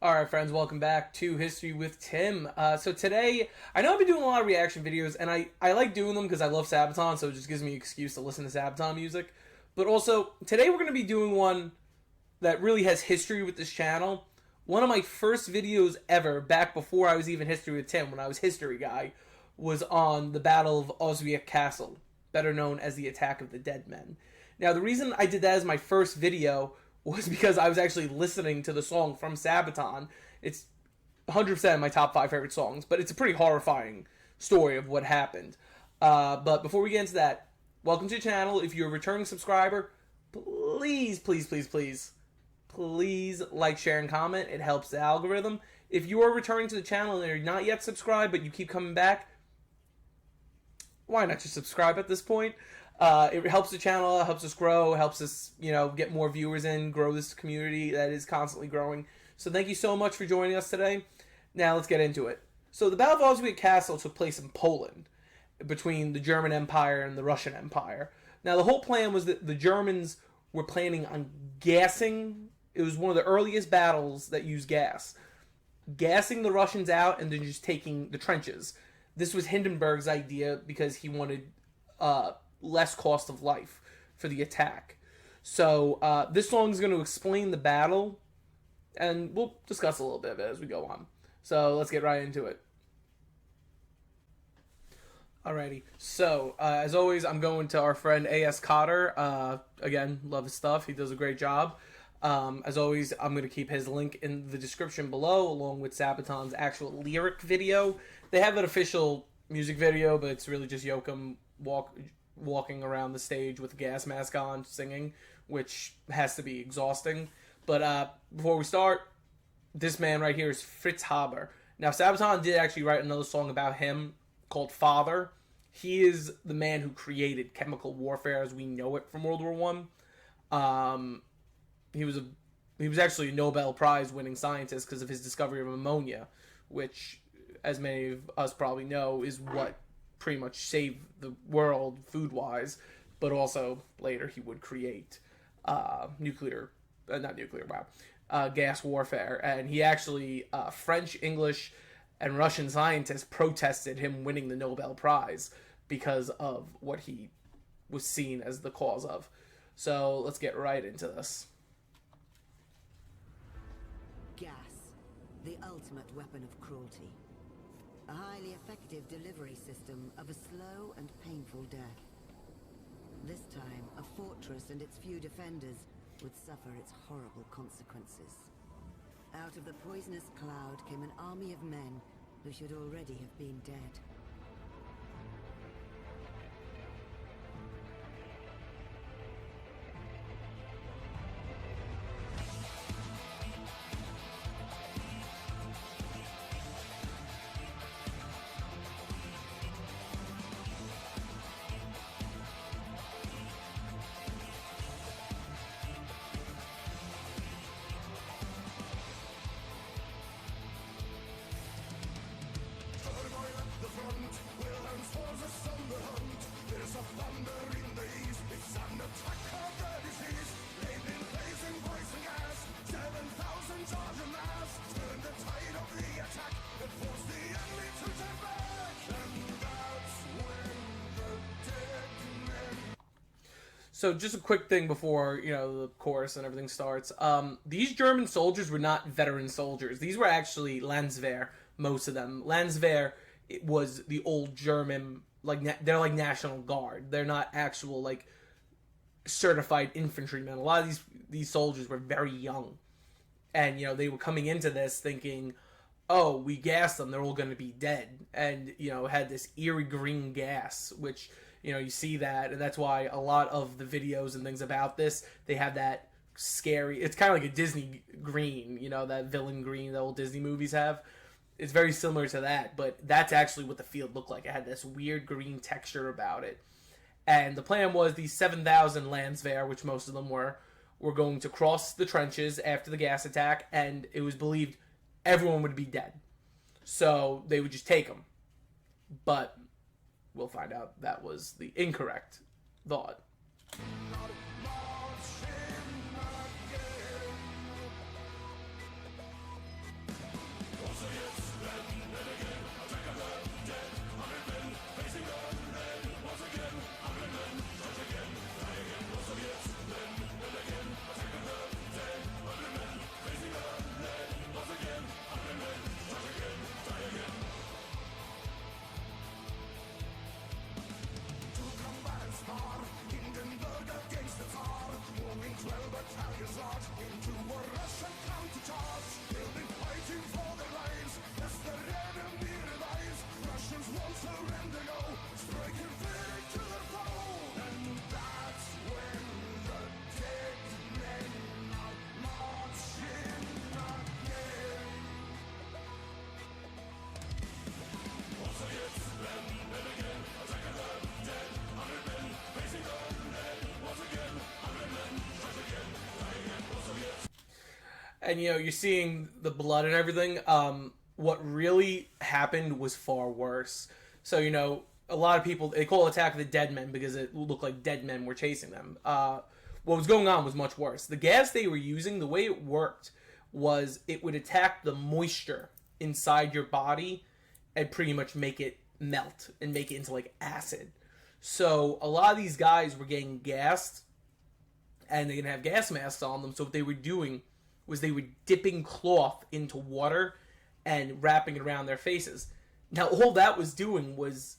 Alright friends, welcome back to History with Tim. So today, I know I've been doing a lot of reaction videos, and I like doing them because I love Sabaton, so it just gives me an excuse to listen to Sabaton music. But also, today we're going to be doing one that really has history with this channel. One of my first videos ever, back before I was even History with Tim, when I was History Guy, was on the Battle of Osowiec Castle, better known as the Attack of the Dead Men. Now, the reason I did that as my first video was because I was actually listening to the song from Sabaton. It's 100% my top 5 favorite songs, but it's a pretty horrifying story of what happened. But before we get into that, welcome to the channel. If you're a returning subscriber, please like, share, and comment. It helps the algorithm. If you are returning to the channel and you're not yet subscribed, but you keep coming back, why not just subscribe at this point? It helps the channel, it helps us grow, it helps us, get more viewers in, grow this community that is constantly growing. So thank you so much for joining us today. Now let's get into it. So the Battle of Osowiec Castle took place in Poland, between the German Empire and the Russian Empire. Now the whole plan was that the Germans were planning on gassing. It was one of the earliest battles that used gas. Gassing the Russians out and then just taking the trenches. This was Hindenburg's idea because he wanted less cost of life for the attack. So this song is going to explain the battle, and we'll discuss a little bit of it as we go on. So let's get right into it. Alrighty, so as always, I'm going to our friend ASCotter. Again, love his stuff. He does a great job. As always, I'm going to keep his link in the description below, along with Sabaton's actual lyric video. They have an official music video, but it's really just Yoakum walking around the stage with a gas mask on, singing, which has to be exhausting. But before we start, this man right here is Fritz Haber. Now, Sabaton did actually write another song about him called Father. He is the man who created chemical warfare as we know it from World War One. He was actually a Nobel Prize winning scientist because of his discovery of ammonia, which, as many of us probably know, is what pretty much saved the world food-wise. But also later he would create gas warfare, and he actually French, English, and Russian scientists protested him winning the Nobel Prize because of what he was seen as the cause of. So let's get right into this. Gas, the ultimate weapon of cruelty. A highly effective delivery system of a slow and painful death. This time, a fortress and its few defenders would suffer its horrible consequences. Out of the poisonous cloud came an army of men who should already have been dead. So just a quick thing before, the chorus and everything starts. These German soldiers were not veteran soldiers. These were actually Landswehr, most of them. Landswehr, it was the old German, they're like National Guard. They're not actual, certified infantrymen. A lot of these soldiers were very young. And, they were coming into this thinking, oh, we gassed them, they're all going to be dead. And, had this eerie green gas, which, you see that, and that's why a lot of the videos and things about this, they have that scary, it's kind of like a Disney green, that villain green that old Disney movies have. It's very similar to that, but that's actually what the field looked like. It had this weird green texture about it. And the plan was these 7,000 Landswehr, which most of them were going to cross the trenches after the gas attack, and it was believed everyone would be dead. So they would just take them. But we'll find out that was the incorrect thought. and you're seeing the blood and everything. What really happened was far worse. So a lot of people, they call Attack of the Dead Men because it looked like dead men were chasing them. What was going on was much worse. The gas they were using, the way it worked was it would attack the moisture inside your body and pretty much make it melt and make it into like acid. So a lot of these guys were getting gassed and they didn't have gas masks on them. So what they were doing was they were dipping cloth into water and wrapping it around their faces. Now all that was doing was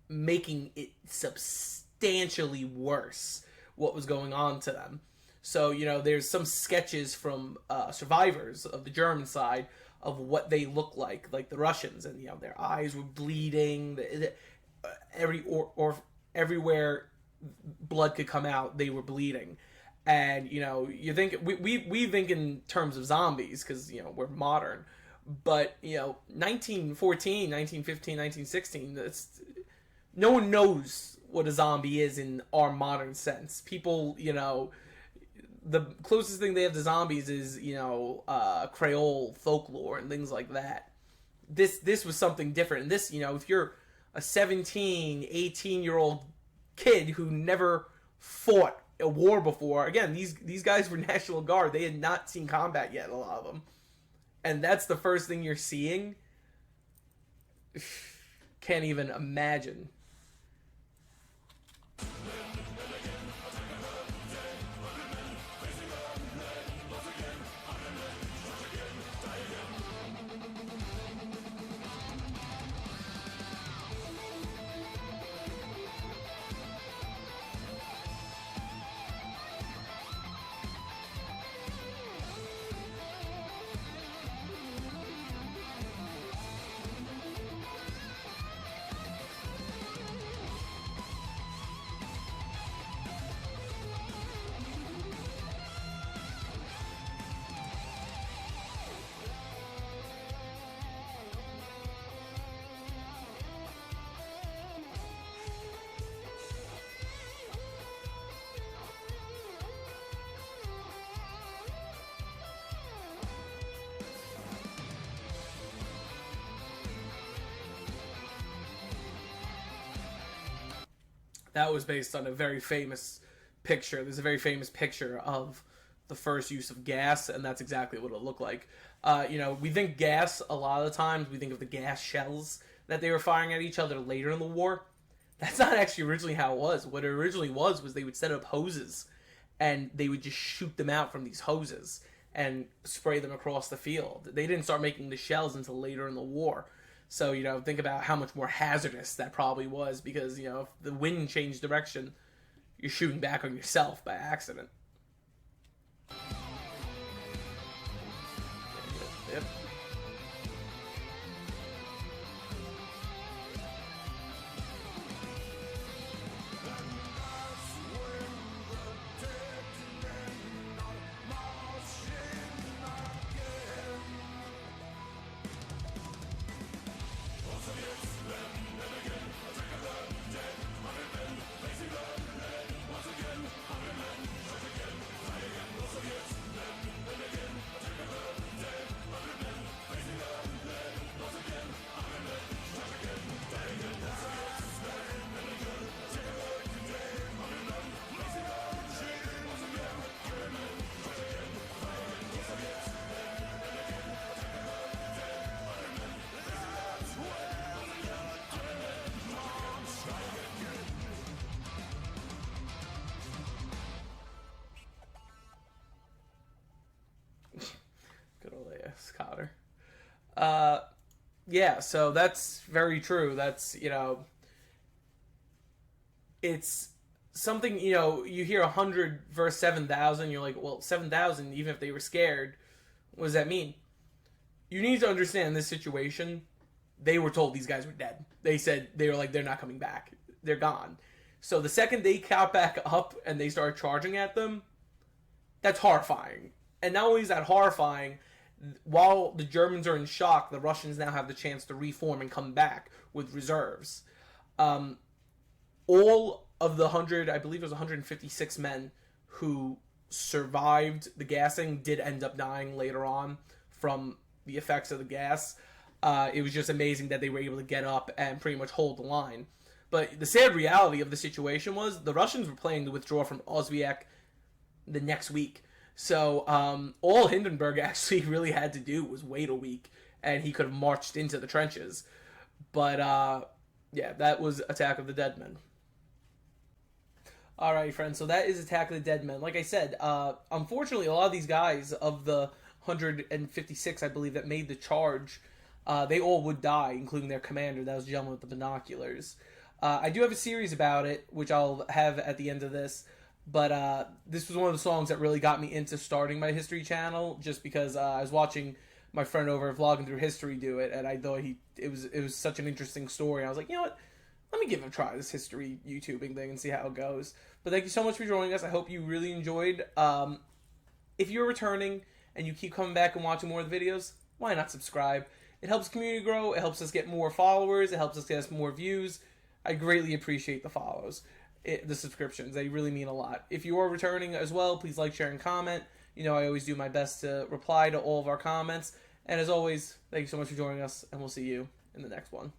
making it substantially worse what was going on to them. So, there's some sketches from survivors of the German side of what they look like the Russians, and their eyes were bleeding. Everywhere blood could come out, they were bleeding. And you think we think in terms of zombies because we're modern, but 1914, 1915, 1916. No one knows what a zombie is in our modern sense. People, the closest thing they have to zombies is, Creole folklore and things like that. This was something different. And this, if you're a 17, 18-year-old kid who never fought a war before, again, these guys were National Guard. They had not seen combat yet, a lot of them. And that's the first thing you're seeing. Can't even imagine. That was based on a very famous picture. There's a very famous picture of the first use of gas, and that's exactly what it looked like. We think gas, a lot of the times, we think of the gas shells that they were firing at each other later in the war. That's not actually originally how it was. What it originally was they would set up hoses, and they would just shoot them out from these hoses and spray them across the field. They didn't start making the shells until later in the war. So, think about how much more hazardous that probably was because, if the wind changed direction, you're shooting back on yourself by accident. Yep. ASCotter. Yeah, so that's very true. That's, it's something, you hear 100 versus 7,000, you're like, well, 7,000, even if they were scared, what does that mean? You need to understand this situation. They were told these guys were dead. They were like, they're not coming back. They're gone. So the second they got back up and they started charging at them, that's horrifying. And not only is that horrifying, while the Germans are in shock, the Russians now have the chance to reform and come back with reserves. All of the 100, I believe it was 156 men who survived the gassing did end up dying later on from the effects of the gas. It was just amazing that they were able to get up and pretty much hold the line. But the sad reality of the situation was the Russians were planning to withdraw from Oswiec the next week. So all Hindenburg actually really had to do was wait a week, and he could have marched into the trenches. But yeah, that was Attack of the Dead Men. Alright, friends, so that is Attack of the Dead Men. Like I said, unfortunately, a lot of these guys, of the 156, I believe, that made the charge, they all would die, including their commander. That was the gentleman with the binoculars. I do have a series about it, which I'll have at the end of this. But this was one of the songs that really got me into starting my history channel, just because I was watching my friend over Vlogging Through History do it, and I thought it was such an interesting story. I was like, you know what? Let me give it a try, this history YouTubing thing, and see how it goes. But thank you so much for joining us. I hope you really enjoyed. If you're returning and you keep coming back and watching more of the videos, why not subscribe? It helps the community grow. It helps us get more followers. It helps us get us more views. I greatly appreciate the follows, the subscriptions. They really mean a lot. If you are returning as well, please like, share, and comment. You know I always do my best to reply to all of our comments. And as always, thank you so much for joining us, and we'll see you in the next one.